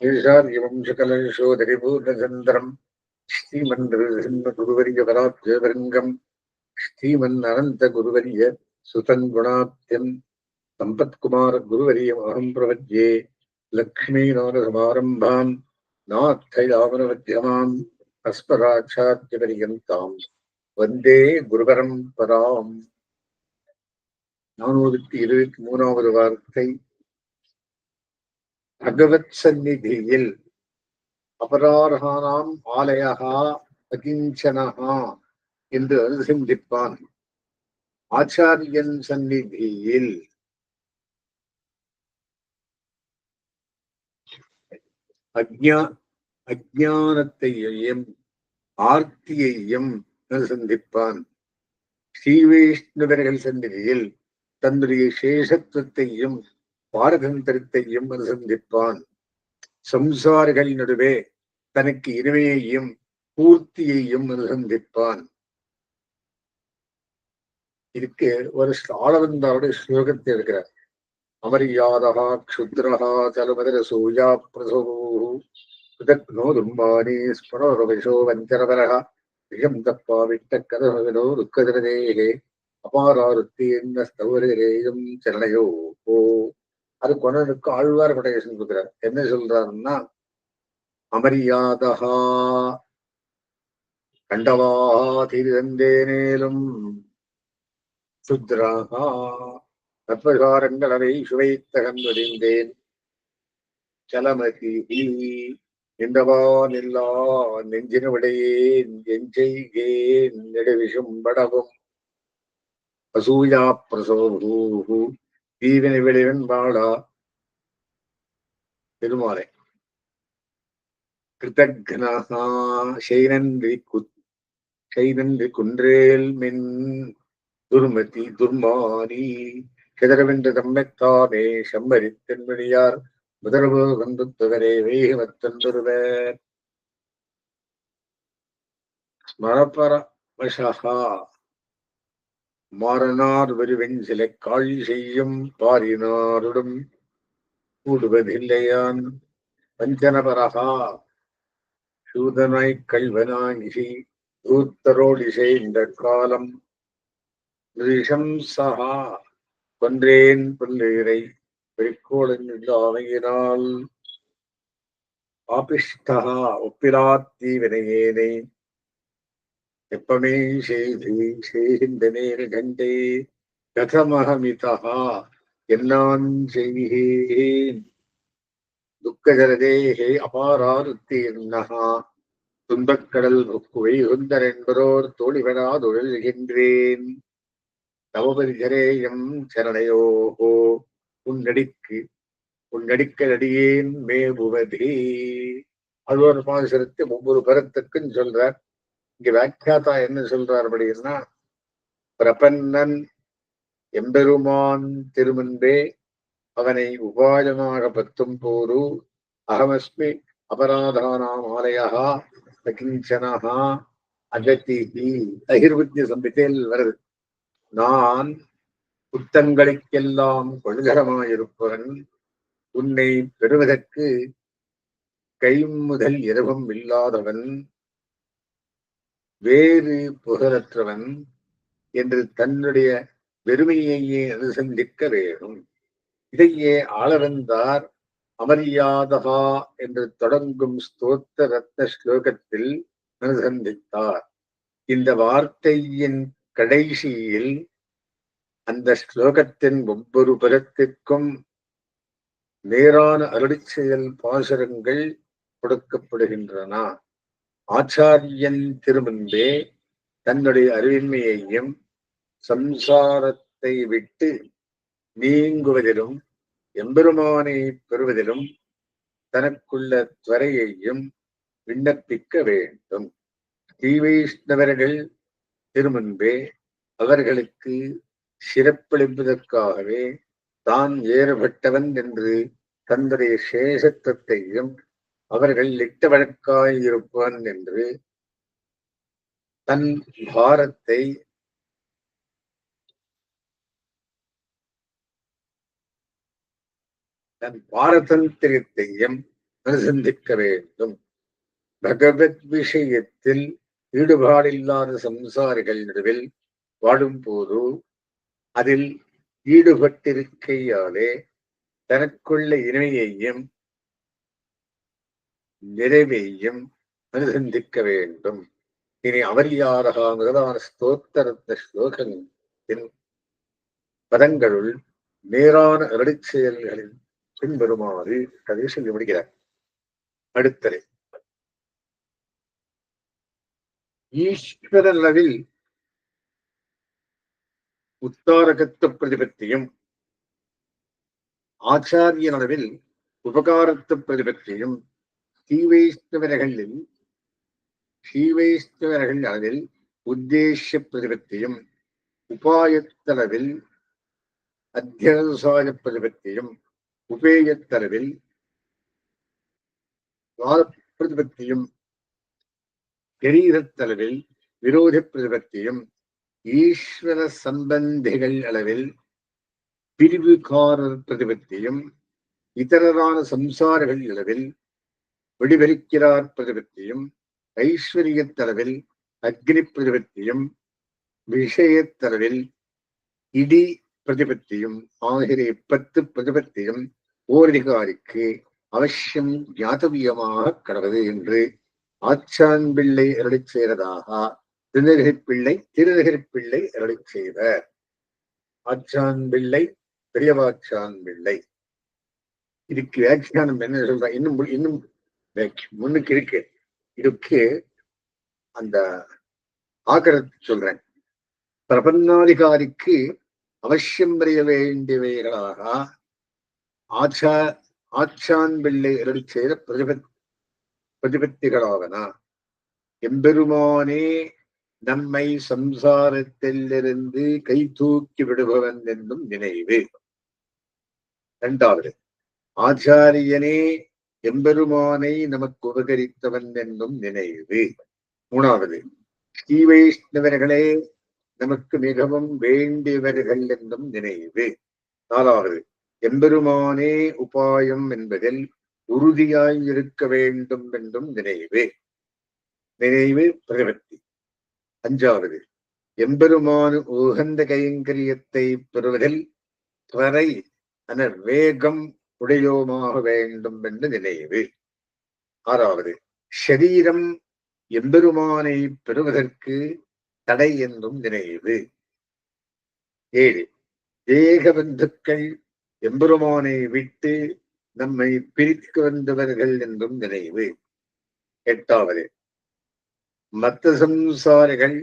ஈஷார்யவம்சகலசோதரிபூர்ணச்சந்திரம் ஸ்ரீமன்றிருசிம்மகுருவரிய பராத்யவரங்கம் ஸ்ரீமன் அனந்த குருவரிய சுதங்குணாப்தியம் சம்பத்குமார குருவரியம் அகம் பிரபத்யே லக்ஷ்மீநாதசமாரம்பாம் நாத்தையாவனவத்யமாம் அஸ்மராட்சாத்யபரியந்தாம் வந்தே குருபரம்பராம். 423வது வார்த்தை. பகவத் சந்நிதியில் அபரார்ஹானாம் ஆலயஹா அகிஞ்சனஹா என்று அனுசந்திப்பான். ஆச்சாரியன் சந்நிதியில் அஜானத்தையும் ஆர்த்தியையும் அனுசந்திப்பான். ஸ்ரீவைஷ்ணவர்கள் சந்நிதியில் தன்னுடைய சேஷத்துவத்தையும் பாரதந்திரத்தையும் அனுசந்திப்பான். சம்சாரிகள் நடுவே தனக்கு இனிமையையும் பூர்த்தியையும் அனுசந்திப்பான். இதுக்கு ஒரு ஆளவந்தாருடைய ஸ்லோகத்தை இருக்கிறார். அமரியாதா க்ஷுத்ரஹா சலுமதர சூயா பிரசோ துர்மானி ஸ்மரோரவிஷோ வஞ்சரவரஹ விஷம் தப்பா விட்ட கதோ துக்கதிரதேகே அபாராருத்தி என்ன ஸ்தவரேயும் சரணையோ. அது கொண்டதுக்கு ஆழ்வார் படையசன் கொடுக்கிறார். என்ன சொல்றாருன்னா, அமரியாதா கண்டவாஹா தீர்ந்தேனேலும் சுத்ராஹா தத்வகாரங்களவை சுவைத்தகந்தொழிந்தேன் சலமதி நின்றவா நில்லா நெஞ்சின விடையேன் எஞ்செய்கேன் நெடுவிஷும் படவும் அசூயா பிரசோபூ தீவினை விளைவன் பாடா திருமாலை கிருதக்னஹா செய்நன்றி குன்றேல் மின் துர்மதி துர்மானி கிதரவென்று தம்மைத்தாமே செம்மரித்தென்மணியார் முதல்வோ கந்துத்துவரே வேகமத்தொருவர் ஸ்மரபரவசா மாறனார் வருவென் சில காழி செய்யும் பாரினாருடன் கூடுவதில்லையான் வஞ்சனபரகா சூதனாய் கல்வனாகி தூத்தரோடிசை இந்த காலம் நிஷம்சா கொன்றேன் புல்லுயிரை குறிக்கோளில்லாமையினால் ஆபிஷ்டா ஒப்பிலாத்தி வினையேனை எப்பமே செய்கின்ற நேர கண்டே கதமகமிதா என்னான் செய்கேன் துக்கஜலதேகே அபாராருத்தி என்னஹா துன்பக்கடல் புக்குவை உந்தர் என்பதோர் தோழிவனா தொழில்கின்றேன் தவபரிஜரேயம் சரணையோகோ உன்னடிக்கடியேன் மேபுவதே. அது ஒரு பாசுரத்தை ஒவ்வொரு பரத்துக்கும் சொல்றார். இங்க வியாக்கியாத்தா என்ன சொல்றார் அப்படின்னா, பிரபன்னன் எம்பெருமான் திருமுன்பே அவனை உபாயமாக பத்தும் போது அகமஸ்மி அபராதானாம் ஆலயா அகிஞ்சனஹா அகதிஹி அகிர்வித்ய சம்பித்தையில் வருது. நான் புத்தங்களுக்கெல்லாம் கொள்கரமாயிருப்பவன், உன்னை பெறுவதற்கு கைமுதல் இரவும் இல்லாதவன், வேறு புகழற்றவன் என்று தன்னுடைய பெருமையையே அனுசந்திக்க வேணும். இதையே ஆளவந்தார் அமரியாதகா என்று தொடங்கும் ஸ்தோத்திர ரத்ன ஸ்லோகத்தில் அனுசந்தித்தார். இந்த வார்த்தையின் கடைசியில் அந்த ஸ்லோகத்தின் ஒவ்வொரு பதத்திற்கும் நேரான அருளிச் செயல் பாசுரங்கள் கொடுக்கப்படுகின்றன. ஆச்சாரியன் திருமுன்பே தன்னுடைய அறிவின்மையையும் சம்சாரத்தை விட்டு நீங்குவதிலும் எம்பெருமானை பெறுவதிலும் தனக்குள்ள துவரையையும் விண்ணப்பிக்க வேண்டும். ஸ்ரீவைஷ்ணவர்கள் திருமுன்பே அவர்களுக்கு சிறப்பளிப்பதற்காகவே தான் ஏறுபட்டவன் என்று தன்னுடைய சேஷத்துவத்தையும் அவர்கள் இட்ட வழக்காயிருப்பான் என்று தன் பாரத்தை தன் பாரதந்திரத்தையும் அனுசந்திக்க வேண்டும். பகவத் விஷயத்தில் ஈடுபாடில்லாத சம்சாரிகள் நடுவில் வாடும் போது அதில் ஈடுபட்டிருக்கையாலே தனக்குள்ள இணையையும் நிறைவையும் அனுசந்திக்க வேண்டும். இனி அவரியாரகா முதலான ஸ்தோத்திரத்த ஸ்லோகத்தின் பதங்களுள் நேரான அருளிச் செயல்களில் பின்வருமாறு கதை சொல்லி முடிக்கிறார். அடுத்தது ஈஸ்வர அளவில் உத்தாரகத்துவ பிரதிபத்தியும் ஆச்சாரிய அளவில் உபகாரத்துவ பிரதிபத்தியும் ஸ்ரீவைஷ்ணவர்கள் அளவில் உத்தேச பிரதிபத்தியும் உபாயத்தளவில் அத்தியவசாய பிரதிபத்தியும் உபேயத்தளவில் பிரதிபத்தியும் சரீரத்தளவில் விரோத பிரதிபத்தியும் ஈஸ்வர சம்பந்திகள் அளவில் பிரிவுகாரர் பிரதிபத்தியும் இதரான சம்சாரிகள் அளவில் வெளிவரிக்கிறார் பிரதிபத்தியும் ஐஸ்வர்யத்தளவில் அக்னி பிரதிபத்தியும் விஷயத்தளவில் இடி பிரதிபத்தியும் ஆகிய 10 பிரதிபத்தியும் ஓரதிகாரிக்கு அவசியம் ஞாதவியமாக கடவுது என்று ஆச்சான் பிள்ளை அருளிச் செய்ததாக திருநகரி பிள்ளை அருளிச் செய்தார். ஆச்சான் பிள்ளை பெரியவாச்சான் பிள்ளை. இதுக்கு வியாக்கியானம் என்ன சொல்ற? இன்னும் முன்னுக்கு இருக்கு. இதுக்கு அந்த ஆக்கரத்தை சொல்றேன். பிரபன்னாதிகாரிக்கு அவசியம் அறிய வேண்டியவைகளாக ஆச்சான் பிள்ளை அருளி செய்த பிரதிபத்திகளாவன. எம்பெருமானே நம்மை சம்சாரத்திலிருந்து கை தூக்கி விடுபவன் என்னும் நினைவு. இரண்டாவது, ஆச்சாரியனே எம்பெருமானை நமக்கு உபகரித்தவன் என்னும் நினைவு. மூணாவது, ஸ்ரீ வைஷ்ணவர்களே நமக்கு மிகவும் வேண்டியவர்கள் என்னும் நினைவு. நாலாவது, எம்பெருமானே உபாயம் என்பதில் உறுதியாய் இருக்க வேண்டும் என்றும் நினைவு பிரதிபத்தி. அஞ்சாவது, எம்பெருமான் உகந்த கைங்கரியத்தை பெறுவதில் துவரை வேகம் உடையோமாக வேண்டும் என்று நினைவு. ஆறாவது, ஷரீரம் எம்பெருமானை பெறுவதற்கு தடை என்றும் நினைவு. 7, தேக பந்துக்கள் எம்பெருமானை விட்டு நம்மை பிரித்து வந்தவர்கள் என்றும் நினைவு. 8வது, மத்த சம்சாரிகள்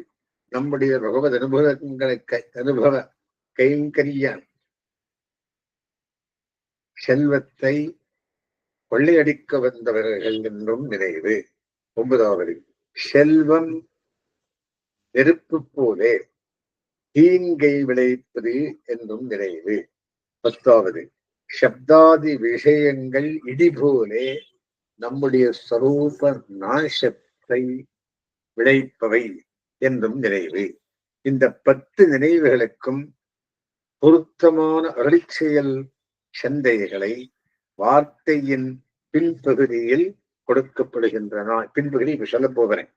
நம்முடைய பகவத் அனுபவ கைங்கரிய செல்வத்தை கொள்ளையடிக்க வந்தவர்கள் என்றும் நினைவு. 9வது, செல்வம் நெருப்பு போலே தீங்கை விளைப்பது என்றும் நினைவு. 10வது, சப்தாதி விஷயங்கள் இடி போலே நம்முடைய ஸ்வரூப நாசத்தை விளைப்பவை என்றும் நினைவு. இந்த 10 நினைவுகளுக்கும் பொருத்தமான அருளிச்செயல் சந்தைகளை வார்த்தையின் பின்பகுதியில் கொடுக்கப்படுகின்றன. பின்பகுதி இப்ப சொல்ல போகிறேன்.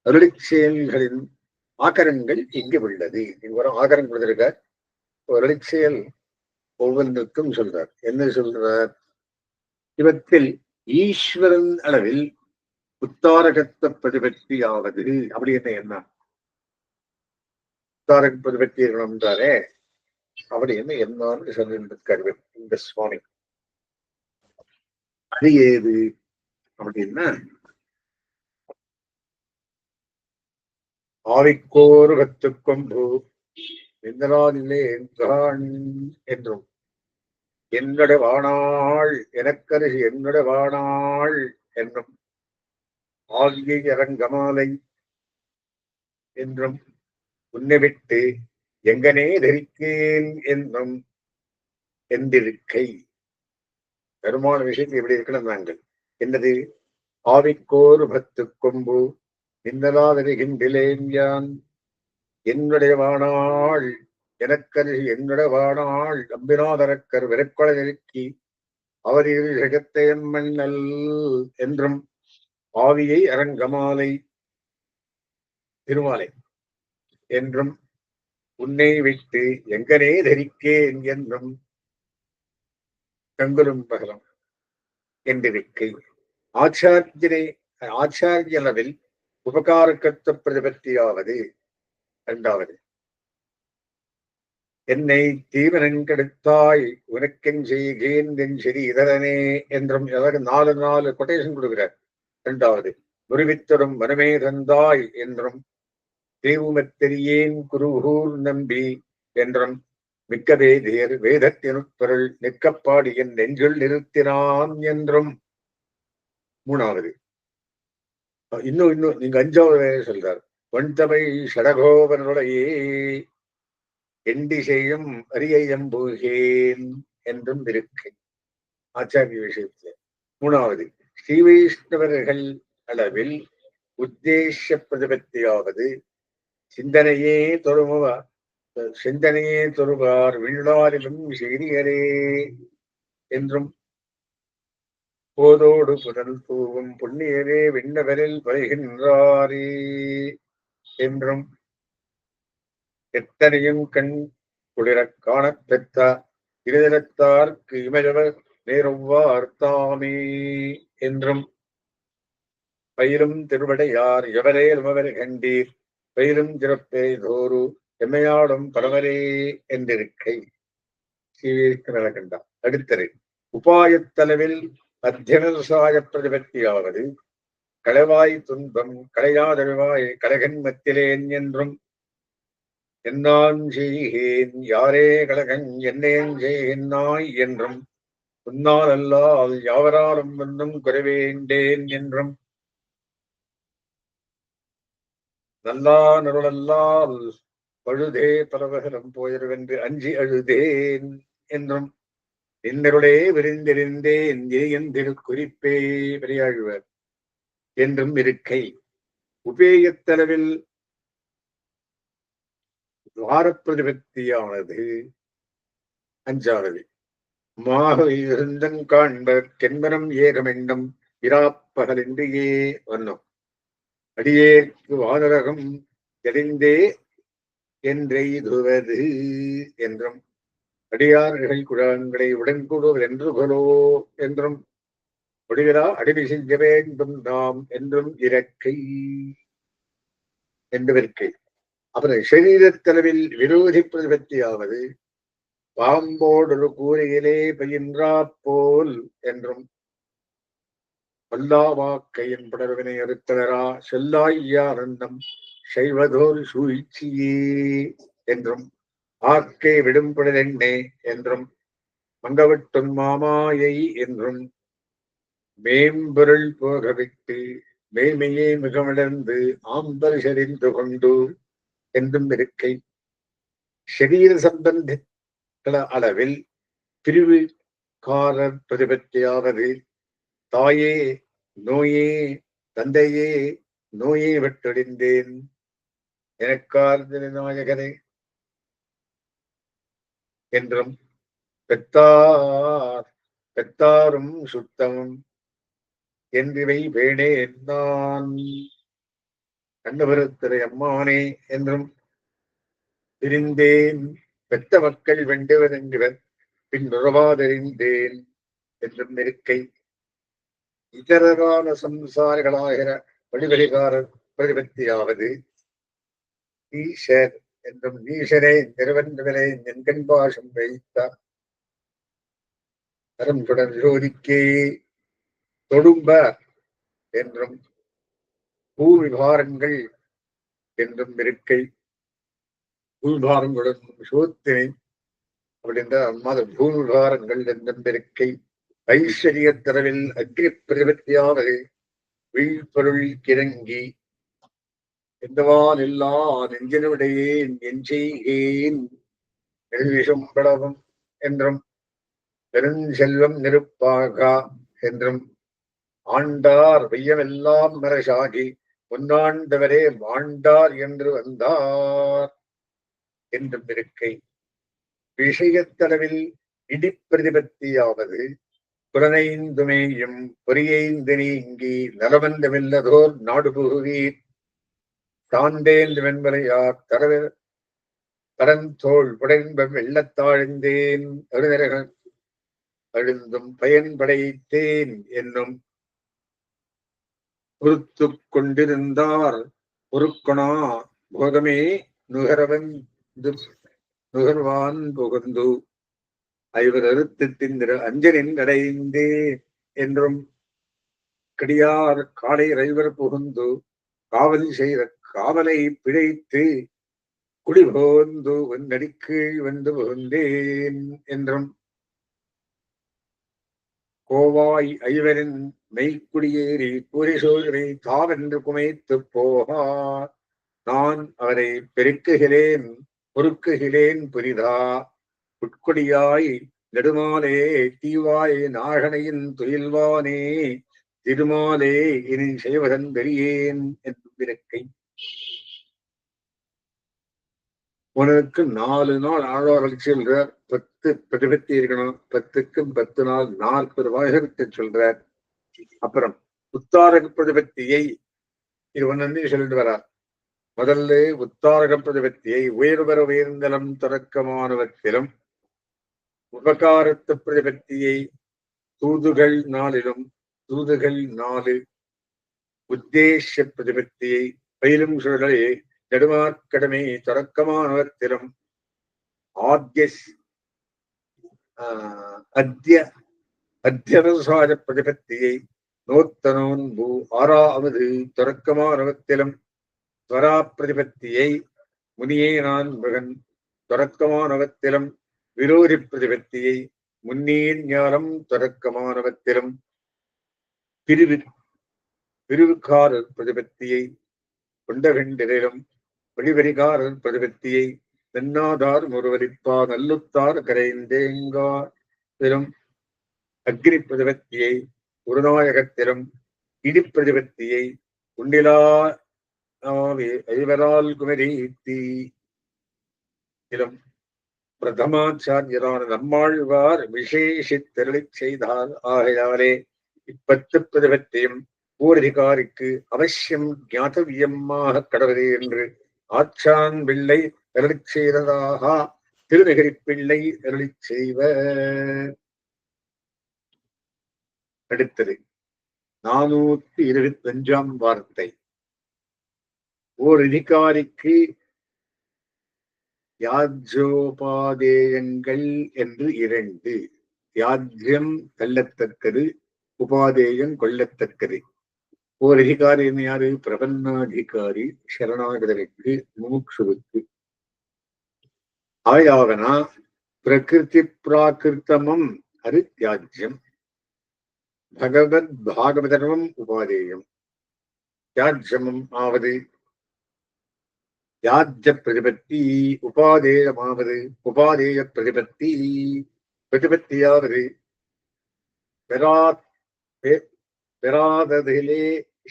அருளிச்செயல்களின் ஆக்கரங்கள் இங்கு உள்ளது. இங்க ஒரு ஆகரம் கொடுத்திருக்கார். அருளிச்செயல் ஒவ்வொன்றுக்கும் சொல்றார். என்ன சொல்றார்? இவற்றில் ஈஸ்வரன் அளவில் உத்தாரகத்துவ பிரதிபத்தியாவது அப்படி என்ன உத்தாரக பிரதிபத்தி என்றாரே அப்படி என்ன சொல்லிருக்காரு இந்த சுவாமி. அது ஏது அப்படின்னா, ஆவிக்கோரு கத்துக்கொம்பு எந்தனாதிலே என்றும் என்னுடைய வாணாள் எனக்கருகி என்னுடைய வாணாள் என்னும் ஆகிய அரங்கமாலை என்றும் உன்னை விட்டு எங்கனே தரிக்கேன் என்னும் என்றிருக்கை. பெருமான விஷயத்தில் எப்படி இருக்கணும் நாங்கள். என்னது? ஆவிக்கோரு பத்து கொம்பு நின்னலாதறிகின்றேன் யான் என்னுடைய வாணாள் எனக்கருகி என்னுடைய வாணாள் அம்பிநாதரக்கர் விரக்கொலை நெருக்கி அவரில் ஜெகத்தையன் மண்ணல் என்றும் ஆவியை அரங்கமாலை திருமாலை என்றும் உன்னை விட்டு எங்கனே தரிக்கேன் என்றும் தங்களும் பகலம் என்றிருக்கை ஆச்சாரியளவில் உபகாரக்கத்த பிரதிபத்தியாவது இரண்டாவது. என்னை தீவனங்கெடுத்தாய் உனக்கென் செய்கேன் என் சரி இதரனே என்றும் 4 கொட்டேஷன் கொடுக்கிறார். இரண்டாவது, முறிவித்தரும் மனமே தந்தாய் என்றும் தேவுமத்தெரியேன் குருகூர் நம்பி என்றும் மிக்க வேதியர் வேதத்தினுட்பொருள் நிற்கப்பாடி என் நெஞ்சுள் நிறுத்தினான் என்றும். மூணாவது, இன்னும் நீங்க 5வது சொல்றார். வண்தமை ஷடகோபனுடையே எண்டி செய்யும் அரியம்புகேன் என்றும் இருக்கு ஆச்சாரிய விஷயத்துல. மூணாவது, ஸ்ரீ வைஷ்ணவர்கள் அளவில் உத்தேச பிரதிபத்தியாவது சிந்தனையே தொழுவார் விண்ணாரிலும் செய்தியரே என்றும் போதோடு புதல் தூவும் புண்ணியரே விண்ணவரில் பருகின்றாரே என்றும் எத்தனையும் கண் குளிரக் காணப் பெற்ற இருதலத்தார்க்கு இமஜவர் நேருவார் தாமே என்றும் பயிரும் திருவடையார் எவரே உமவர் கண்டீர் பயிரும் சிறப்பே தோறு எம்மையாடும் பரவரே என்றிருக்கை ஸ்ரீவேஷ்ணகண்டா. அடுத்தது, உபாயத்தளவில் அத்தியனசாய பிரதிபத்தியாவது களவாய் துன்பம் களையாதழுவாய் கலகன் மத்திலேன் என்றும் என்னான் செய்கேன் யாரே கலகன் என்னேன் செய்கின்னாய் என்றும் உன்னால் அல்லால் யாவராலும் ஒன்றும் குறைவேண்டேன் என்றும் நல்லா நருளல்லால் பழுதே பலவகலம் போயிருவென்று அஞ்சி அழுதேன் என்றும் நின்னருளே விரிந்திருந்தேன் என் திருக்குறிப்பே பெரியாழ்வர் என்றும் இருக்கை. உபேயத்தளவில் துவாரப்பிரதிபத்தியானது 5வது. மாக இருந்தங் காண்பர் கென்பனம் ஏகமெண்டம் இராப்பகலின்றியே வண்ணம் அடியேற்கு வானரகம் தெரிந்தே என்றெய்துவது என்றும் அடியார்கள் குழாங்களை உடன்கூடுவர் என்று கொலோ என்றும் முடிவிலா அடிமை செய்ய வேண்டும் நாம் என்றும் இறக்கை என்பதற்கை. அப்புறம் சரீரத்தளவில் விரோதி பிரதிபத்தியாவது பாம்போடொரு கூரையிலே பயின்றா போல் என்றும் வல்லாவாக்கையின் படர்வினை அறுத்தலரா செல்லாய்யானந்தம் செய்வதோர் சூழ்ச்சியே என்றும் ஆக்கை விடும்படனே என்றும் மங்கவட்டும் மாமாயை என்றும் மேம்பொருள் போகவிட்டு மேன்மையே மிகமிழந்து ஆம்பல் செறிந்து கொண்டு என்றும் இருக்கை. சரீர சம்பந்த அளவில் பிரிவுக்காரர் பிரதிபத்தியாவது தாயே நோயே தந்தையே நோயை விட்டொழிந்தேன் எனக்கார் நாயகரே என்றும் பெத்தாரும் சுத்தமும் என்றிவை பேணேன் நான் கண்ணபுரத்திரை அம்மானே என்றும் பிரிந்தேன் பெத்த மக்கள் வெண்டுவதென்றுவர் பின் உறவாதறிந்தேன் என்றும் இருக்கை. இதரகால சம்சாரிகளாகிற வழிவழிகாரர் பிரதிபத்தியாவது ஈஷர் என்றும் ஈஷரே நிறுவன்களை என் கண்பாஷம் வைத்தார் தரம் தொடர் ஜோதிக்கே தொடும்ப என்றும் பூவிபாரங்கள் என்றும் இருக்கை. பூவிபாரங்களுடன் சோத்தினை அப்படின்ற அம்மாத பூவிபாரங்கள் என்றும் இருக்கை. ஐஸ்வர்யத்தரவில் அக்னி பிரதிபத்தியாவது வீழ்பொருள் கிறங்கி எந்தவான் இல்லா நெஞ்சினுடையேன் என் செய்கேன் நெல்விஷம்பளவும் என்றும் பெருஞ்செல்வம் நெருப்பாகா என்றும் ஆண்டார் வையமெல்லாம் மரசாகி பொன்னாண்டவரே மாண்டார் என்று வந்தார் என்றும் இருக்கை. விஷயத்தளவில் இடிப்பிரதிபத்தியாவது புலனைந்துமேயும் பொறியைந்து நீங்கி நலவந்தமில்லதோர் நாடு புகுவீர் தாந்தேந்து வெண்மலையார் தரந்தோள் புடைந்த வெள்ளத்தாழ்ந்தேன் அருநரக அழுந்தும் பயன்படைத்தேன் என்னும் பொறுத்து கொண்டிருந்தார் பொறுக்கொணா போகமே நுகர்வான் புகுந்து ஐவர் அறுத்து திந்திர அஞ்சனின் அடைந்தே என்றும் கடியார் காலை ஐவர் புகுந்து காவல் செய்த காவலை பிழைத்து குடிபோந்து நடிக்கீழ் வந்து புகுந்தேன் என்றும் கோவாய் ஐவரின் மெய்க்குடியேறி கூரிசோழரை தாவென்று குமைத்து போகா நான் அவரை பெருக்குகிறேன் பொறுக்குகிறேன் புரிதா உட்கொடியாய் நெடுமாலே தீவாய் நாகனையின் துயில்வானே திருமாலே இனி செய்வதன் பெரியேன் என்னும் விரக்கை உனக்கு 4 நாள் ஆழ்வார்கள் சொல்றார். 10 பிரதிபத்தி இருக்கணும். 10க்கும் 10 நாள் 40 வாசகத்தை சொல்றார். அப்புறம் உத்தாரக பிரதிபத்தியை இது ஒன்னு சொல்லிட்டு வரார். முதல்ல உத்தாரக பிரதிபத்தியை உயர்வர உயர்ந்தலம் தொடக்கமானவற்றிலும் உபகாரத்து பிரதிபத்தியை தூதுகள் 4லும் தூதுகள் 4 உத்தேச பிரதிபத்தியை பயிலும் சுழலே நெடுமாற்கடமை தொடக்கமானவற்றிலும் அத்தியவசாய பிரதிபத்தியை நோத்தனோன்பு 6வது தொடக்கமானவத்திலும் ஸ்வரா பிரதிபத்தியை முனியே நான் மகன் தொடக்கமானவத்திலும் விரோதி பிரதிபத்தியை முன்னீர் ஞானம் தொடக்கமானவத்திலும் பிரிவுக்காரர் பிரதிபத்தியை கொண்டகண்டிலும் வெளிவரிகாரர் பிரதிபத்தியை தென்னாதார் முருவரிப்பா நல்லுத்தார் கரைந்தேங்காரிலும் அக்னி பிரதிபத்தியை குருநாயகத்திலும் இடிப்பிரதிபத்தியை உண்டிலா ஐவரால் குமரித்திலும் பிரதமாச்சாரியரான நம்மாழ்வார் விசேஷித்தருளி செய்தார். ஆகையாலே 10 பிரதிபத்தியும் ஊரதிகாரிக்கு அவசியம் ஞாதவியமாக கடவுளே என்று ஆச்சான் பிள்ளை அருளி செய்ததாக திருநகரி பிள்ளை அருளி செய்வ. அடுத்தது 425 வார்த்தை. ஓர் அதிகாரிக்கு யாஜ்யோபாதேயங்கள் என்று 2. யாஜ்யம் தள்ளத்தக்கது, உபாதேயம் கொள்ளத்தக்கது. ஓர் அதிகாரி யாரு? பிரபன்னாதிகாரி, சரணாகதனுக்கு, முமுட்சுவுக்கு. ஆயாவனா பிரகிருதி பிராகிருத்தமும் அது தியாஜ்யம், பகவத் பாகவதர்மம் உபாதேயம். தியாஜ்யமும் ஆவது யாஜ்ய பிரதிபத்தி, உபாதேயமாவது உபாதேய பிரதிபத்தி. பிரதிபத்தியாவது பெறாததிலே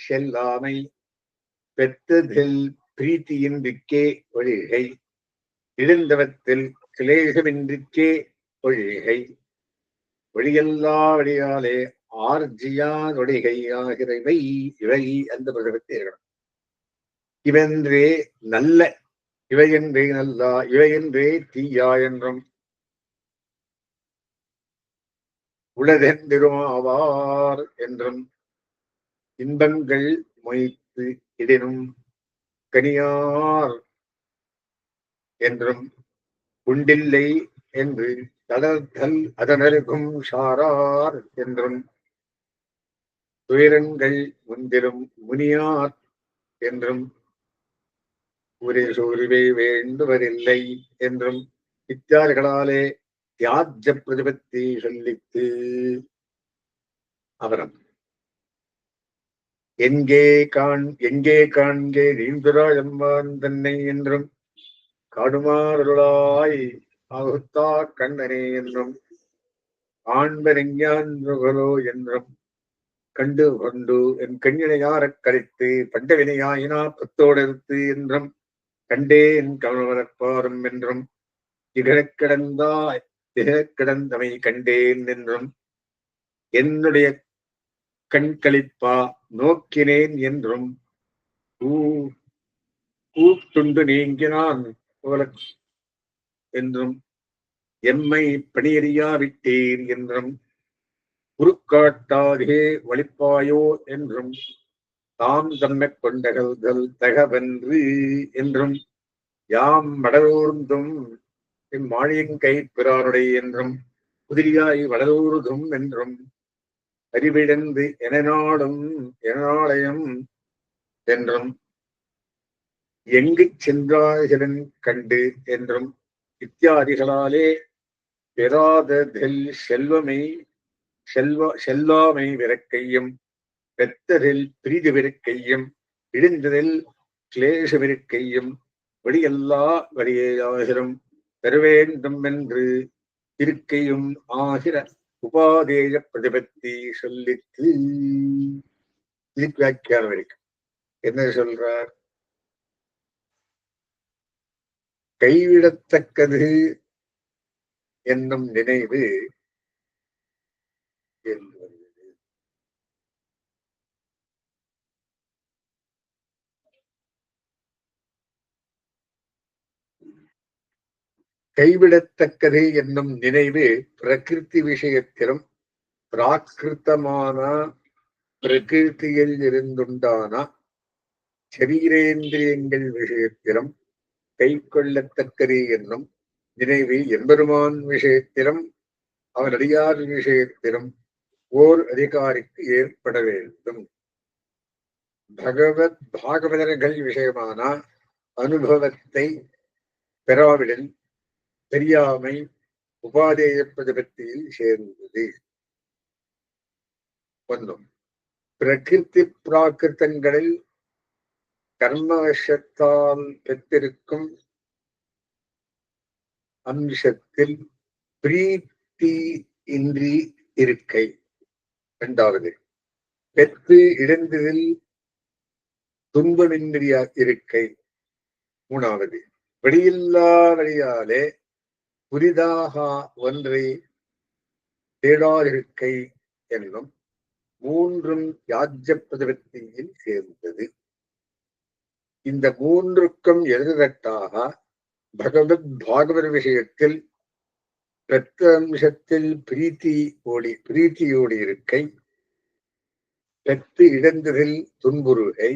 செல்லாமை, பெற்றதில் பிரீத்தியின்றிக்கே ஒழிகை, இழந்தவத்தில் கிளேசமின்றிக்கே ஒழிகை, ஒழியல்லா வழியாலே ஆர்ஜியான் ஒழிகை ஆகிறவை இவை அந்த பிரதிபத்தி இருக்கணும். இவென்றே நல்ல, இவையென்றே நல்லா, இவையென்றே தீயா என்றும் உளதெந்திருமாவார் என்றும் இன்பங்கள் மொய்த்து இடினும் கனியார் என்றும் உண்டில்லை என்று தளர்தல் அதனருக்கும் சாரார் என்றும் துயரங்கள் முந்திலும் முனியார் என்றும் ஒரே சோர்வை வேண்டுவதில்லை என்றும் இத்தியாதிகளாலே தியாஜ்ய பிரதிபத்தி சொல்லித்து. அவரம் எங்கே காண்கே நீந்துராயம்மான் தன்னை என்றும் காடுமாறுளாய் ஆகுத்தா கண்ணனே என்றும் ஆண்பெருஞான்களோ என்றும் கண்டு கொண்டு என் கண்ணினையாரக் கழித்து பண்டவினையாயினா பத்தோடெடுத்து என்றும் கண்டேன் கவனவரப்பாரும் என்றும் திகழக்கிடந்தமை கண்டேன் என்றும் என்னுடைய கண்களிப்பா நோக்கினேன் என்றும் கூட்டுண்டு நீங்கினான் என்றும் எம்மை பணியறியாவிட்டீர் என்றும் குறுக்காட்டாதே வழிப்பாயோ என்றும் தாம் தம்மை கொண்டகல்கள் தகவென்று என்றும் யாம் மடலூர்ந்தும் இம்மாழியங்கை பிறாருடைய என்றும் குதிரியாய் வடலூர்தும் என்றும் அறிவிழந்து எனாடும் எனாலயம் என்றும் எங்கு சென்றாய்களன் கண்டு என்றும் இத்தியாதிகளாலே பெறாததில் செல்லாமை விரக்கையும் பெத்ததில் பிரீதி விருக்கையும் இழிந்ததில் கிளேச விருக்கையும் வழியல்லா வழியாகிலும் பெறவேண்டும் என்று இருக்கையும் ஆகிற உபாதேய பிரதிபத்தி சொல்லித்து இதுக்கு வியாக்கியானம் இருக்கு. என்ன சொல்றார்? கைவிடத்தக்கது என்னும் நினைவு கைவிடத்தக்கது என்னும் நினைவு பிரகிருதி விஷயத்திலும் பிராகிருத்தமான பிரகிருத்தியில் இருந்துண்டான சரீரேந்திரியங்கள் விஷயத்திலும் கை கொள்ளத்தக்கது என்னும் நினைவு எம்பெருமான் விஷயத்திலும் அவன் அடியார் விஷயத்திலும் ஓர் அதிகாரிக்கு ஏற்பட வேண்டும். பாகவதர்கள் விஷயமான அனுபவத்தை பெறாவிடில் தெரியாமை உபாதேய பிரதிபத்தியில் சேர்ந்தது. ஒன்றும் பிரகிருதி பிராகிருத்தங்களில் கர்மவசத்தால் பெற்றிருக்கும் அம்சத்தில் பிரீத்தி இன்றி இருக்கை. இரண்டாவது, பெற்று இழந்ததில் துன்பமின்றிய இருக்கை. மூணாவது, வெளியில்லா வழியாலே புதிதாக ஒன்றை தேடாதிருக்கை என்னும் மூன்றும் யாஜ்ய பிரதிபத்தியில் சேர்ந்தது. இந்த மூன்றுக்கும் எதிர்கட்டாக பாகவத விஷயத்தில் பெற்ற அம்சத்தில் பிரீத்தியோடு இருக்கை, பெற்று இழந்ததில் துன்புறுகை,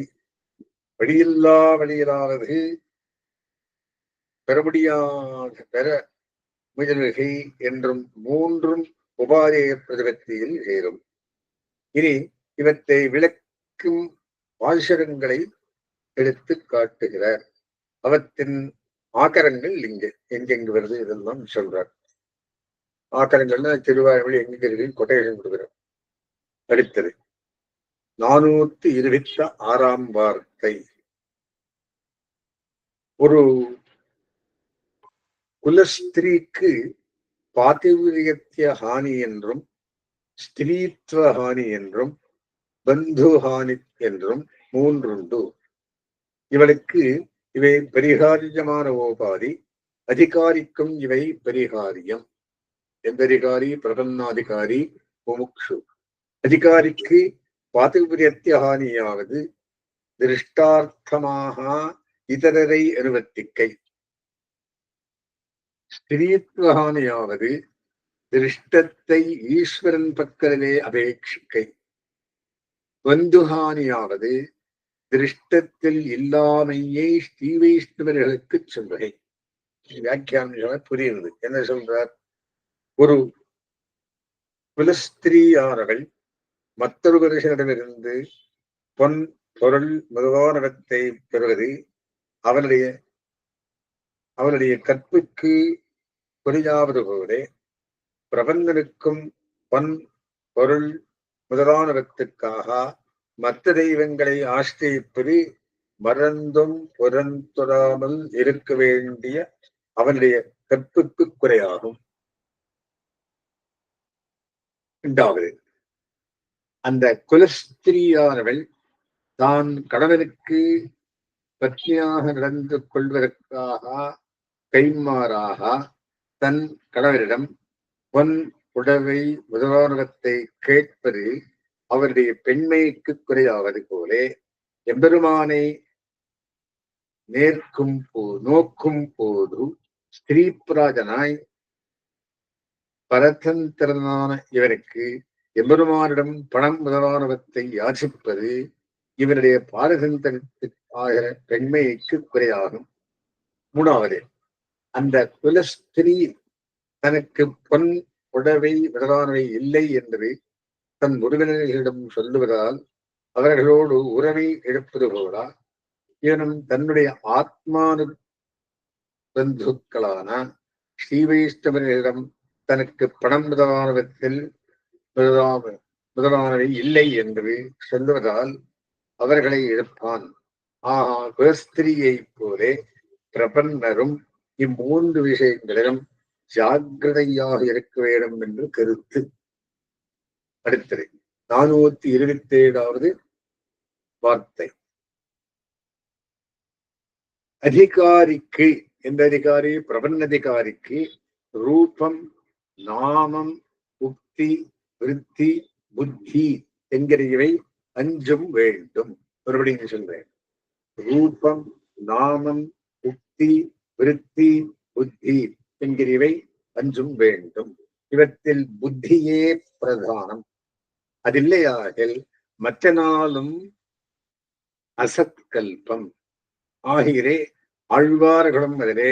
வழியில்லா வழியிலானது பெற முயல்கை என்றும் மூன்றும் உபாதேய பிரதிபத்தியில் சேரும். இனி இவற்றை விளக்கும் வாசகங்களை எடுத்து காட்டுகிறார். அவற்றின் ஆக்கரங்கள் எங்கெங்கு வருது இதெல்லாம் சொல்றார். ஆக்கரங்கள்னா திருவாய்மொழி எங்க கொட்டேஷன் கொடுக்கிறார். அடுத்தது 426 வார்த்தை. ஒரு குலஸ்திரீக்கு பாதிவிரியத்திய ஹானி என்றும் ஸ்திரீத்வ ஹானி என்றும் பந்து ஹானி என்றும் மூன்றுண்டு. இவளுக்கு இவை பரிகாரியமான உபாதி, அதிகாரிக்கும் இவை பரிகாரியம். எந்ததிகாரி? பிரபன்னாதிகாரி முமுக்ஷு. அதிகாரிக்கு பாதிவிரியத்திய ஹானியாவது திருஷ்டார்த்தமாக இதரரை அனுவர்த்திக்கை, ஸ்திரீத்வஹானியாவது திருஷ்டத்தை ஈஸ்வரன் பக்கலே அபேட்சிக்கை, பந்துஹானியாவது திருஷ்டத்தில் இல்லாமையே ஸ்ரீ வைஷ்ணவர்களுக்கு சொல்வகை. வியாக்கியானம் புரியுது. என்ன சொல்றார்? ஒரு குலஸ்திரீயானவள் மற்றொரு புருஷனிடமிருந்து பொன் பொருள் முதலானவற்றை பெறுவது அவனுடைய கற்புக்கு புரியாவது போலே பிரபந்தனுக்கும் பொன் பொருள் முதலானவற்றுக்காக மற்ற தெய்வங்களை ஆசிரியிப்பது மறந்தும் புறந்தொடாமல் இருக்க வேண்டிய அவனுடைய கற்புக்கு குறையாகும். இரண்டாவது, அந்த குலஸ்திரியானவள் தான் கணவனுக்கு பத்னியாக நடந்து கொள்வதற்காக கைமாறாக தன் கணவரிடம் பொன் புடவை முதலானவத்தை கேட்பது அவருடைய பெண்மைக்கு குறையாவது போலே எம்பெருமானை நோக்கும் போது ஸ்திரீப்ராஜனாய் பரதந்திரனான இவருக்கு எம்பெருமானிடம் பணம் முதலானவத்தை யாசிப்பது இவருடைய பாரதந்திரத்திற்காக பெண்மைக்கு குறையாகும். மூணாவது, அந்த குலஸ்திரீ தனக்கு பொன் புடவை முதலானவை இல்லை என்று தன் உறவினர்களிடம் சொல்லுவதால் அவர்களோடு உறவை எடுப்பது போல இவனும் தன்னுடைய ஆத்மானு பந்துக்களான ஸ்ரீ வைஷ்ணவர்களிடம் தனக்கு பணம் முதலானவை இல்லை என்று சொல்லுவதால் அவர்களை இழப்பான். ஆஹா, குலஸ்திரியை போலே பிரபன்னரும் இம்மூன்று விஷயங்களிலும் ஜாக்கிரதையாக இருக்க வேண்டும் என்று கருத்து. அடுத்தது 427வது வார்த்தை. அதிகாரிக்கு, எந்த அதிகாரி? பிரபன்னதிகாரிக்கு ரூபம், நாமம், உக்தி, விருத்தி, புத்தி என்கிற இவை அஞ்சும் வேண்டும். மறுபடியும் சொல்றேன். ரூபம், நாமம், உக்தி, விருத்தி, புத்தி என்கிற இவை அஞ்சும் வேண்டும். இவற்றில் புத்தியே பிரதானம். அதில்லையாகில் மற்ற நாளும் அசத்கல்பம் ஆகிறே ஆழ்வார்களும் அதிலே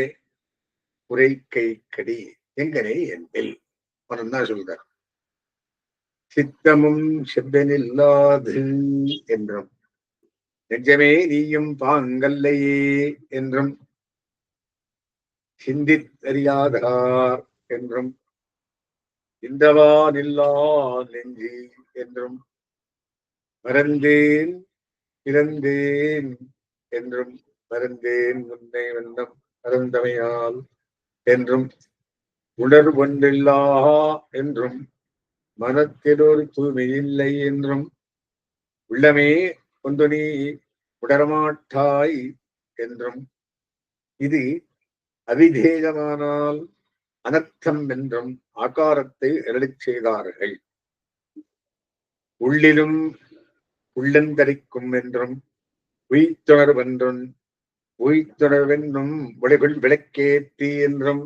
உரைக்கை கடி எங்கனே என்பில் தான் சொல்றார். சித்தமும் செவ்வனில்லாது என்றும் நெஞ்சமே நீயும் பாங்கல்லையே என்றும் சிந்தித்தறியாதார் என்றும் இந்தவானில்லா நெஞ்சி என்றும் மறந்தேன் இறந்தேன் என்றும் மறந்தேன் முன்னை வண்ணம் மறந்தமையால் என்றும் உணர்வொன்றில்லா என்றும் மனத்திலொரு தூய்மையில்லை என்றும் உள்ளமே ஒன்று நீ உடரமாட்டாய் என்றும் இது அவிதேயமானால் அனர்த்தம் என்றும் ஆகாரத்தை எழச் செய்தார்கள். உள்ளிலும் உள்ளந்தரிக்கும் என்றும் உயிர்த்துணர்வென்றும் உயிர்த்துணர்வென்றும் ஒளிகள் விளக்கேற்றி என்றும்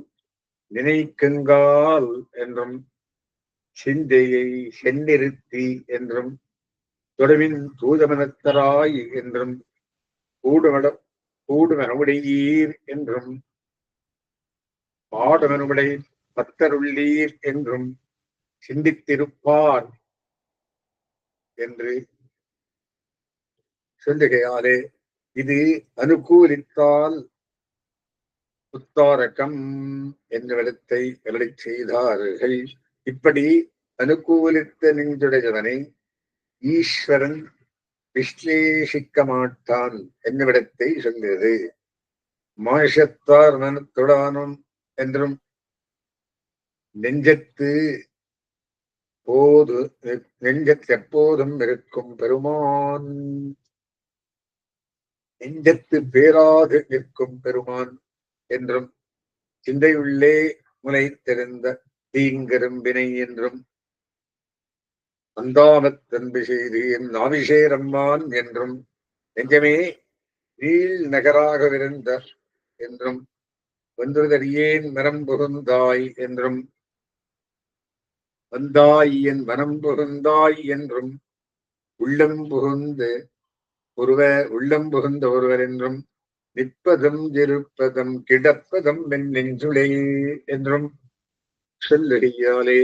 நினைக்குங்கால் என்றும் சிந்தையை சென்னிறுத்தி என்றும் தொடவின் தூதமனத்தராய் என்றும் கூடுமனவுடையீர் என்றும் பாடுமனுடைய பத்தருள்ளீர் என்றும் சிந்தித்திருப்பார் என்று சொல்லுகையாலே இது அனுகூலித்தால் உத்தாரகம் என்ற விடத்தை எழச் செய்தார்கள். இப்படி அனுகூலித்த நெஞ்சுடையவனை ஈஸ்வரன் விஸ்லேஷிக்க மாட்டான் என்ன விடத்தை சொல்கிறது. மாஷத்தார் மனத்துடானும் என்றும் நெஞ்சத்து எப்போதும் இருக்கும் பெருமான், நெஞ்சத்து பேராது நிற்கும் பெருமான் என்றும் சிந்தையுள்ளே முளைத்திருந்த தீங்கரும்பினை என்றும் அந்தாமத்தன்பு செய்து என் ஆவிஷேரம்மான் என்றும் நெஞ்சமே நீள் நகராகவிருந்த என்றும் ஒன்றுதறியேன் மனம் புகுந்தாய் என்றும் வந்தாய் என் மனம் புகுந்தாய் என்றும் உள்ளம் புகுந்த ஒருவர் என்றும் நிற்பதும் இருப்பதும் கிடப்பதும் என் நெஞ்சுளே என்றும் சொல்லுகையாலே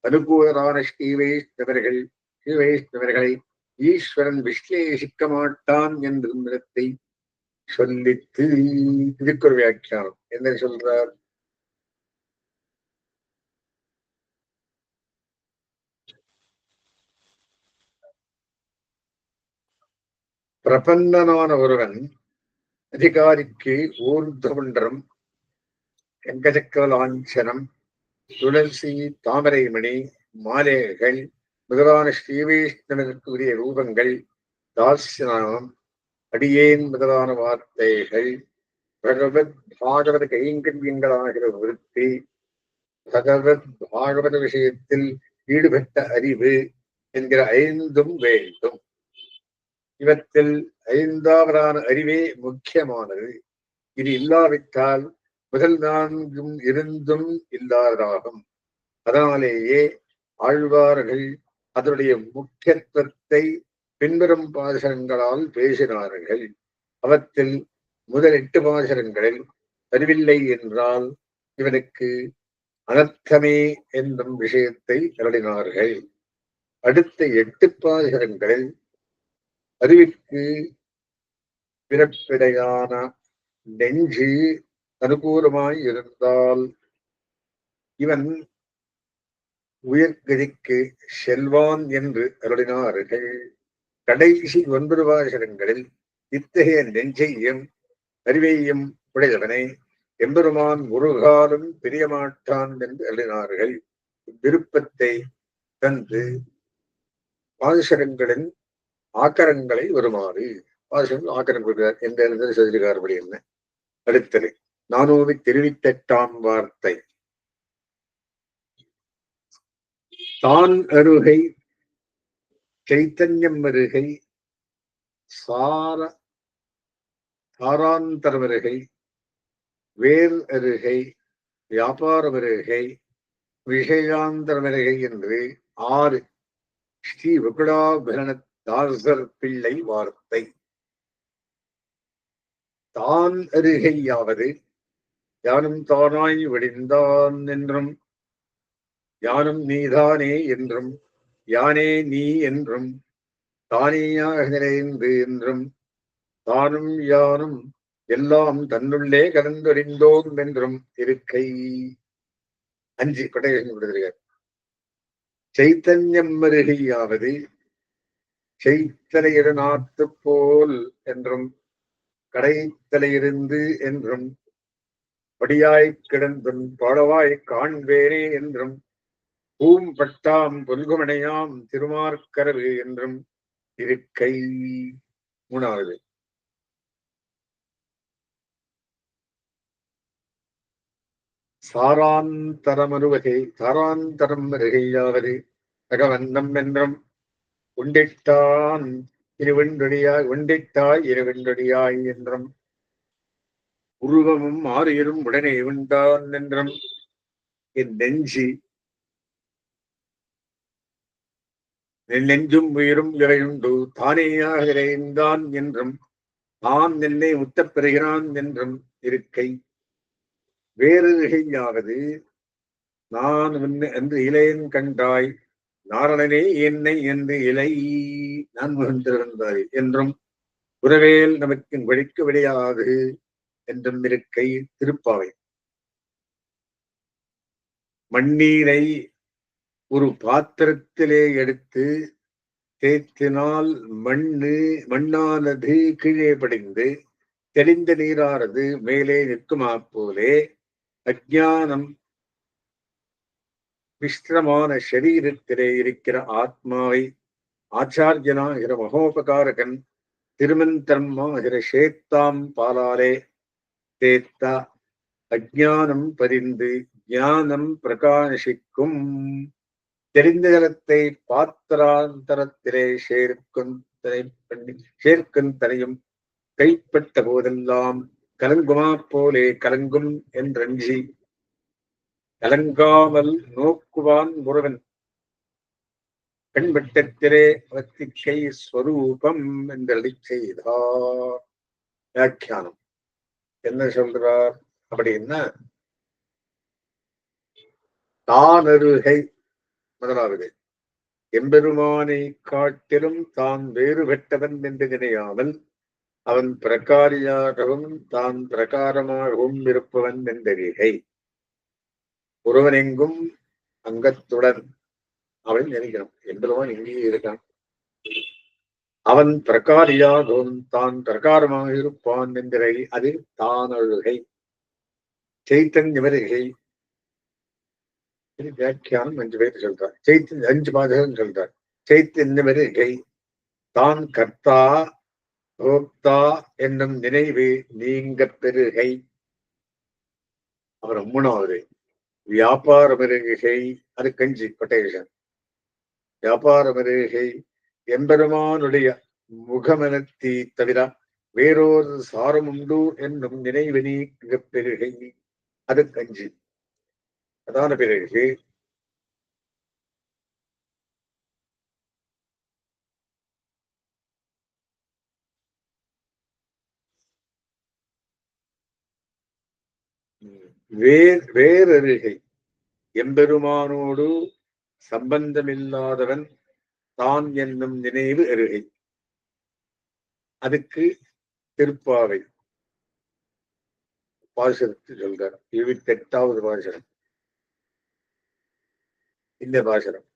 அனுகூலரான ஸ்ரீ வைஷ்ணவர்களை ஈஸ்வரன் விஸ்லேஷிக்க மாட்டான் என்ற இடத்தை சொல்லித்து இதுக்கு ஒரு வியாக்கியானம் என்ன சொல்றார். பிரபன்னனான ஒருவன் அதிகாரிக்கு ஊர்துவன்றம், வெங்கச்சக்கலாஞ்சனம், துளசி, தாமரைமணி, மாலைகள் முதலான ஸ்ரீ வைஷ்ணவனுக்கு உரிய ரூபங்கள், தாஸ்யநாமம், அடியேன் முதலான வார்த்தைகள், பகவத் பாகவத கைங்கரியங்களாகிற விருத்தி, பகவத் பாகவத விஷயத்தில் ஈடுபட்ட அறிவு என்கிற ஐந்தும் வேண்டும். இவற்றில் ஐந்தாவதான அறிவே முக்கியமானது. இது இல்லாவிட்டால் முதல் நான்கும் இருந்தும் இல்லாததாகும். அதனாலேயே ஆழ்வார்கள் அதனுடைய முக்கியத்துவத்தை பின்வரும் பாசனங்களால் பேசினார்கள். அவற்றில் முதல் 8 பாசனங்களில் அறிவில்லை என்றால் இவனுக்கு அனர்த்தமே என்னும் விஷயத்தை அருளினார்கள். அடுத்த 8 பாசனங்களில் அறிவிற்கு பிறப்பிடையான நெஞ்சு அனுகூலமாய் இருந்தால் இவன் உயர்கதிக்கு செல்வான் என்று அருளினார்கள். கடைசி 9 பாசனங்களில் இத்தகைய நெஞ்சையும் அறிவையும் உடையவனை எம்பெருமான் ஒரு காலம் பிரியமாட்டான் என்று அருளினார்கள். விருப்பத்தை தந்து பாசுரங்களின் ஆக்கரங்களை வருமாறு பாசுரங்கள் ஆக்கரம் கொடுக்கிறார் என்ற சொல்லிருக்கார்படி என்ன. அடுத்தது 428ஆம் வார்த்தை. தான் அருகை சைத்தன்யம் அருகை சாராந்தரம் அருகை வேர் அருகை வியாபாரம் அருகை விஷயாந்தரம் அருகை என்று 6 ஸ்ரீ விகுடாபரண தாசர் பிள்ளை வார்த்தை. தான் அருகையாவது யானும் தானாய் விடிந்தான் என்றும் யானும் நீதானே என்றும் யானே நீ என்றும் தானேயாக நிறைந்து என்றும் தானும் யானும் எல்லாம் தன்னுள்ளே கலந்தொறிந்தோம் என்றும் இருக்கை. 5 கொடைகள் விடுகிறார். சைத்தன்யம் அருகையாவது செய்தலையிட நாத்து போல் என்றும் கடைத்தலையிருந்து என்றும் படியாய்க் கிடந்தும் பாடவாய் காண்பேனே என்றும் பூம்பட்டாம் பொல்குமணையாம் திருமார்கரவு என்றும் இருக்கை. 3வது சாராந்தரம் அருகையாவது தகவன்னம் என்றும் உண்டிட்டான் உண்டிட்டாய் இருவெண்டொடியாய் என்றும் உருவமும் ஆறியரும் உடனே உண்டான் என்றும் என் நெஞ்சும் உயிரும் இறையுண்டு தானேயாக இறைந்தான் என்றும் தான் என்னை முத்தப் பெறுகிறான் என்றும் இருக்கை. வேறுகையாவது நான் என்று இளையன் கண்டாய் நாரணனே என்னை என்று இலை நான் முகந்திருந்தாய் என்றும் உறவேல் நமக்கு வழிக்க விடையாது என்றும் இருக்கை. திருப்பாவை. மண்ணீரை ஒரு பாத்திரத்திலே எடுத்து தேய்த்தினால் மண்ணானது கீழே படிந்து தெளிந்த நீரானது மேலே நிற்குமா போலே அஜ்ஞானம் விஷ்டமான சரீரத்திலே இருக்கிற ஆத்மாவை ஆச்சாரியனாகிற மகோபகாரகன் திருமந்திரமாகிற சேத்தாம் பாலாலே தேத்தா அஜ்ஞானம் பறிந்து ஞானம் பிரகாசிக்கும். தெரிந்த ஜலத்தை பாத்திராந்தரத்திலே சேர்க்கும் தனையும் கைப்பட்ட போதெல்லாம் கலங்குமா போலே கலங்கும் என்றஞ்சி கலங்காமல் நோக்குவான் ஒருவன் கண்வட்டத்திலே அவத்திக்கை ஸ்வரூபம் என்று செய்தார். வியாக்கியானம் என்ன சொல்றார் அப்படின்னா, தானருகை முதலாவது எம்பெருமானை காட்டிலும் தான் வேறுபட்டவன் என்று நினையாமல் அவன் பிரகாரியாகவும் தான் பிரகாரமாகவும் இருப்பவன் என்றறிகை. ஒருவனெங்கும் அங்கத்துடன் அவன் நினைக்கிறான். எம்பெருமான் இங்கேயே இருக்கான். அவன் பிரகாரியாகவும் தான் பிரகாரமாக இருப்பான் என்கிறை. அது தானழுகை. சைத்தன்யமருகை வியாக்கியானம் 5 பேர் சொல்றார். 5 பாதகம் சொல்றார். சைத்தன்யமருகை தான் கர்த்தா போக்தா என்னும் நினைவு நீங்க பெருகை. அப்புறம் 3வது வியாபாரமருகை, அது கஞ்சி கொட்டேஷன். வியாபாரமருகை எம்பெருமானுடைய முகமனத்தி தவிர வேறொரு சாரம் உண்டு என்னும் நினைவினி பெருகை, அது கஞ்சி. அதான பிறகு வேறருகை எம்பெருமானோடு சம்பந்தமில்லாதவன் தான் என்னும் நினைவு அருகை. அதுக்கு திருப்பாவை பாசுரத்து சொல்றார். 28வது பாசுரம். இந்த பாசுரம்,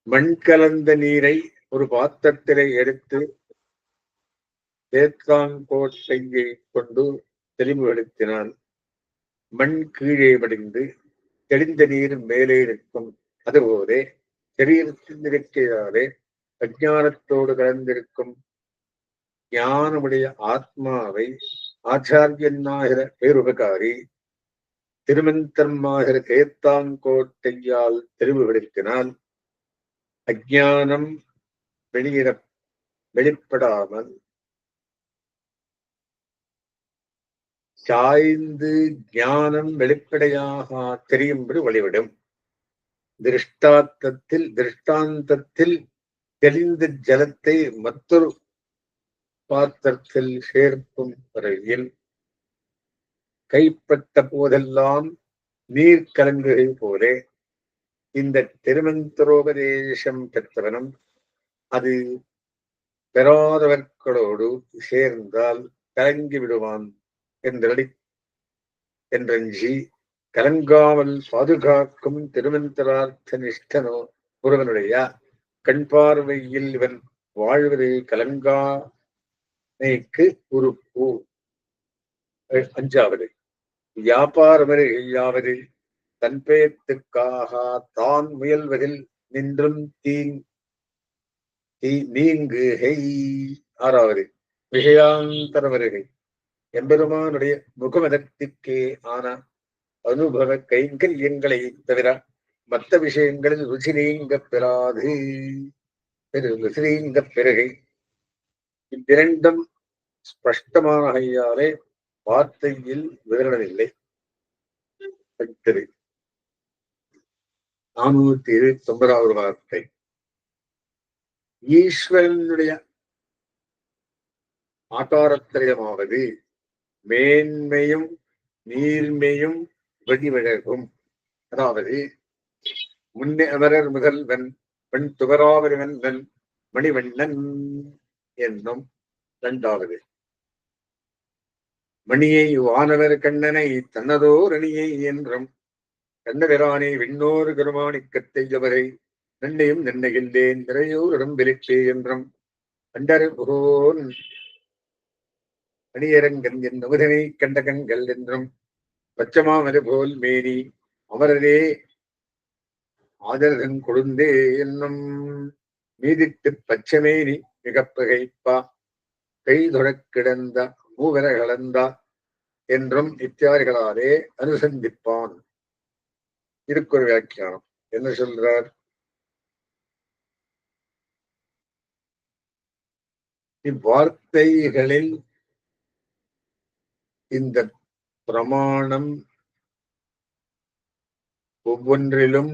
மண் கலந்த நீரை ஒரு பாத்திரத்திலே எடுத்து தேத்தாங்கோட்டையை கொண்டு தெளிவுபடுத்தினான். மண் கீழே வடிந்து தெளிந்த நீர் மேலே நிற்கும். அதுபோதே சரீரத்தின் இயற்கையாலே அஜானத்தோடு கலந்திருக்கும் ஞானமுடைய ஆத்மாவை ஆச்சாரியனாகிற பேருபகாரி திருமந்திரமாகிற தேத்தாங்கோட்டையால் தெளிவுபடுத்தினால் அஜானம் வெளிப்படாமல் சாய்ந்து ஞானம் வெளிப்படையாக தெரியும்படி வழிவிடும். திருஷ்டாந்தத்தில் தெளிந்த ஜலத்தை மற்றொரு பாத்திரத்தில் சேர்க்கும் வரையில் கைப்பட்ட போதெல்லாம் நீர் கலங்குகை போலே இந்த திருமந்திரோபதேசம் பெற்றவனும் அது பெறாதவர்களோடு சேர்ந்தால் கலங்கி விடுவான் என்றஞ்சி கலங்காமல் பாதுகாக்கும் திருமந்திரார்த்த நிஷ்டனோ ஒருவனுடைய கண் பார்வையில் இவன் வாழ்வது கலங்கானைக்கு உறுப்பு. 5வது வியாபாரமறியாவது தன் பேத்துக்காக தான் முயல்வதில் நின்றும் நீங்குகை. 6வது விஷயாந்தர வருகை எம்பெருமானுடைய முகமதத்திற்கே ஆன அனுபவ கைங்கரியங்களை தவிர மற்ற விஷயங்களில் ருசி நீங்க பெறாது. ருசி நீங்க பிறகை இவ்விரண்டும் ஸ்பஷ்டமாகையாலே வார்த்தையில் விவரணமில்லை. 429வது வார்த்தை, ஈஸ்வரனுடைய ஆகாரத்திரயமாவது மேன்மையும் நீர்மையும் வெளிவிழகும். அதாவது முன்னே அமரர் முதல்வன் பெண் துவராவரிவன் மணிவண்ணன் என்னும். 2வது மணியை வானவர் கண்ணனை தன்னதோர் அணியை என்றும் கண்ணபிரானை விண்ணோர் கருமாணிக்கத்தை அவரை நன்னையும் நன்னையில்லேன் நிறையோர் இடம்பிலிட்டே என்றும் அண்டர்போன் அணியரங்கன் என் அமுதனை கண்ட கண்கள் என்றும் பச்சமாமரு போல் மேனி அமரரே ஆதரதன் கொழுந்தே என்னும் மீதிட்டு பச்சமேனி மிகப்பகைப்பா கைதொழக் கிடந்த மூவர கலந்தா என்றும் இத்தியாதிகளாலே அனுசந்திப்பான். இதுக்கு ஒரு வியாக்கியானம் என்ன சொல்றார்? இவ்வார்த்தைகளில் இந்த பிரமாணம் ஒவ்வொன்றிலும்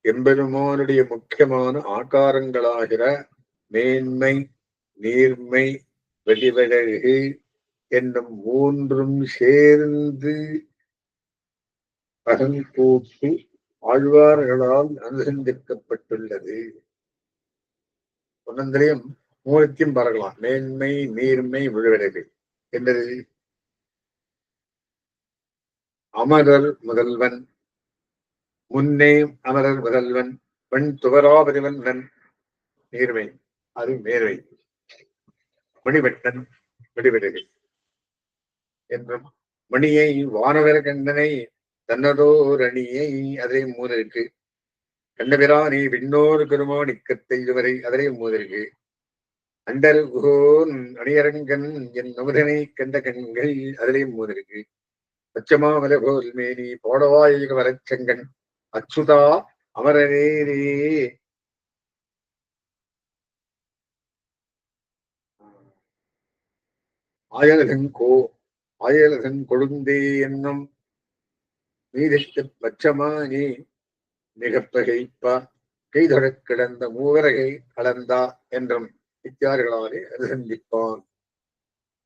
எம்பெருமானுடைய முக்கியமான ஆகாரங்களாகிற மேன்மை, நீர்மை, வெளிவழகு என்னும் 3ம் சேர்ந்து அகங்கூட்டு ஆழ்வார்களால் அனுசந்திக்கப்பட்டுள்ளது. ஒன்னந்திரையும் 3த்தையும் பார்க்கலாம். மேன்மை, நீர்மை, வெளிவழகு என்பது அமரர் முதல்வன், முன்னே அமரர் முதல்வன், பெண் துவராபரிவன் நீர்மை, அது மேர்வை, மணிவண்ணன் வெளிவிலகு என்றும் மணியை வானவர கண்டனை தன்னதோர் அணியை அதரை 3 கண்டபிரானி விண்ணோர் பெருமாணிக்கத்தை இதுவரை அதரை 3 அண்டர்கோன் அணியரங்கன் என் அமுதனை கண்ட கண்கள் அதரை 3 பச்சமாமலை போல் மேனி போடவாயிக வரச்செங்கன் அச்சுதா அமரரேரே. ஆயலகன் கொழுந்தே என்னும் நீதிக்கு பச்சமானி மிகப்பகைப்பா கைதொடக் கிடந்த மூவரகை அளந்தா என்றும் இத்தியார்களாலே அனுசந்திப்பான்.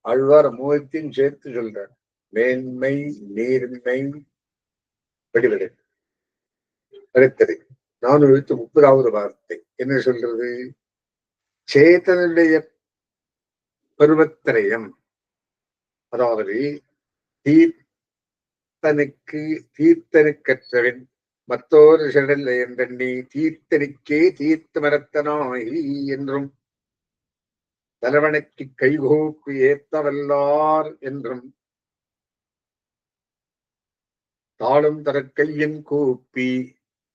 ஆழ்வார் மூவத்தையும் சேர்த்து சொல்றார். மேன்மை நீர்மை வடிவடை. அடுத்தது 430வது வார்த்தை என்ன சொல்றது? சேதனுடைய பருவத்திரயம், அதாவது தீர்த்தனுக்கற்றவன் மற்றொரு செடல் என்றெண்ணி தீர்த்தனுக்கே தீர்த்த மரத்தனாய் என்றும் தலைவனுக்கு கைகோப்பு ஏத்தவல்லார் என்றும் தாளும் தரக்கையின் கூப்பி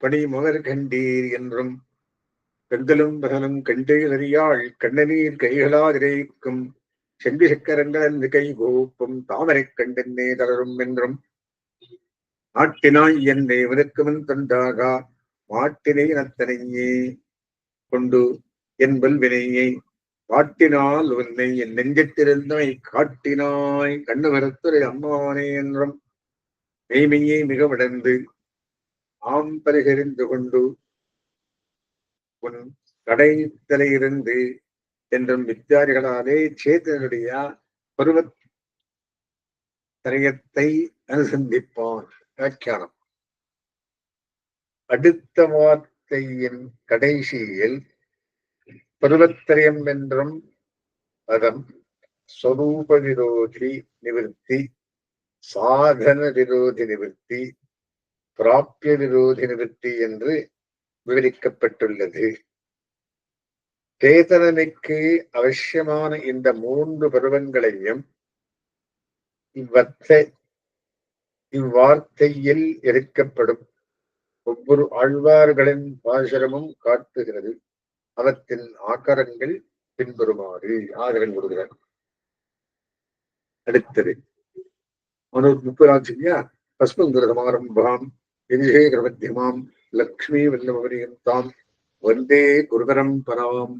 பணிமுகர் கண்டீர் என்றும் கண்களும் பகலும் கண்டேறியாள் கண்ணநீர் கைகளாதிரைக்கும் செம்பி சக்கரங்கள் கை கோப்பும் தாமரை கண்டென்னே தளரும் என்றும் நாட்டினாய் என்னை விதக்குமன் தொண்டாகா மாட்டினை நத்தனையே கொண்டு என்பல் வினையை காட்டினால் உன்னை என் நெஞ்சத்திருந்தமை காட்டினாய் கண்ணு மரத்துறை அம்மானே என்றும் மெய்மையை மிக விடந்து ஆம் பரிகரிந்து கொண்டு உன் கடைத்தலையிருந்து என்றும் வித்தியாரிகளாலே சேத்தனுடைய பருவத் திரயத்தை அனுசந்திப்பான். வியாக்கியானம். அடுத்த வார்த்தையின் கடைசியில் பருவத்திரயம் என்றும் பதம் ஸ்வரூப விரோதி நிவர்த்தி, சாதன விரோதி நிவர்த்தி, பிராபிய விரோதி நிவர்த்தி என்று விவரிக்கப்பட்டுள்ளது. சேதனனுக்கு அவசியமான இந்த 3 பருவங்களையும் இவ்வார்த்தையில் எடுக்கப்படும் ஒவ்வொரு ஆழ்வார்களின் பாசுரமும் காட்டுகிறது. அவற்றின் ஆக்கரங்கள் பின்வருமாறு ஆதரன் கொடுக்கிறார். அடுத்தது 30 பஸ்மந்துரசமாரம்பாம் விஜயகரமத்தியமாம் லக்ஷ்மி வல்லபரியந்தாம் வந்தே குருபரம் பராம்